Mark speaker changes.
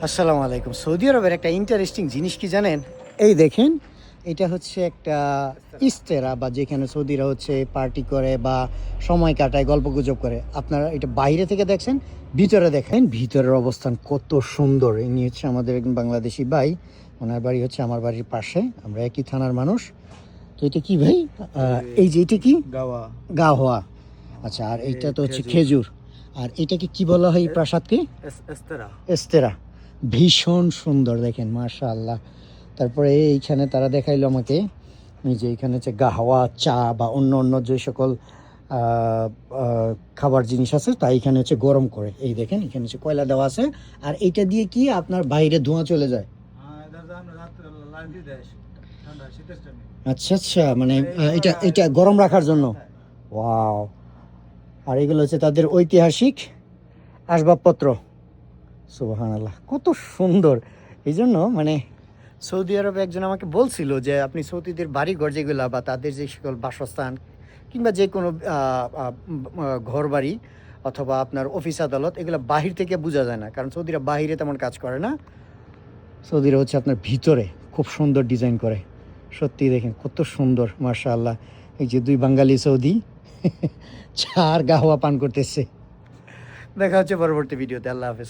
Speaker 1: আসসালামু আলাইকুম। সৌদি আরবের একটা ইন্টারেস্টিং জিনিস কি জানেন? এই দেখেন, এটা হচ্ছে একটা ইস্তেরা বা যেখানে সৌদিরা হচ্ছে পার্টি করে বা সময় কাটায়, গল্পগুজব করে। আপনারা এটা বাইরে থেকে দেখছেন, ভিতরে দেখেন ভিতরের অবস্থান কত সুন্দর। ইনি হচ্ছে আমাদের একজন বাংলাদেশি ভাই, ওনার বাড়ি হচ্ছে আমার বাড়ির পাশে, আমরা একই থানার মানুষ। তো এটা কি ভাই? এই যে এটা কি
Speaker 2: গাওয়া
Speaker 1: গাওয়া? আচ্ছা, আর এইটা তো হচ্ছে খেজুর। আর এটাকে কি বলা হয় এই প্রাসাদকে?
Speaker 2: এস্তেরা।
Speaker 1: এস্তেরা। ভীষণ সুন্দর দেখেন, মাশাআল্লাহ। তারপরে এইখানে তারা দেখাইলো আমাকে এই যে এখানে হচ্ছে গাহওয়া, চা বা অন্য অন্য যে সকল খাবার জিনিস আছে তা এখানে হচ্ছে গরম করে। এই দেখেন এখানে হচ্ছে কয়লা দেওয়া আছে, আর এইটা দিয়ে কি আপনার বাইরে ধোঁয়া চলে যায়। আচ্ছা আচ্ছা, মানে এটা এটা গরম রাখার জন্য। ওয়াও। আর এগুলো হচ্ছে তাদের ঐতিহাসিক আসবাবপত্র। সুবহানাল্লাহ, কত সুন্দর। এই জন্য মানে সৌদি আরবে একজন আমাকে বলছিল যে আপনি সৌদিদের বাড়িঘর যেগুলো বা তাদের যে সকল বাসস্থান কিংবা যে কোনো ঘর বাড়ি অথবা আপনার অফিস আদালত, এগুলো বাহির থেকে বোঝা যায় না, কারণ সৌদিরা বাহিরে তেমন কাজ করে না। সৌদিরা হচ্ছে আপনার ভিতরে খুব সুন্দর ডিজাইন করে। সত্যি দেখেন কত সুন্দর, মাশাআল্লাহ। এই যে দুই বাঙালি সৌদি চার গাহওয়া পান করতেছে। দেখা হচ্ছে পরবর্তী ভিডিওতে। আল্লাহ হাফেজ।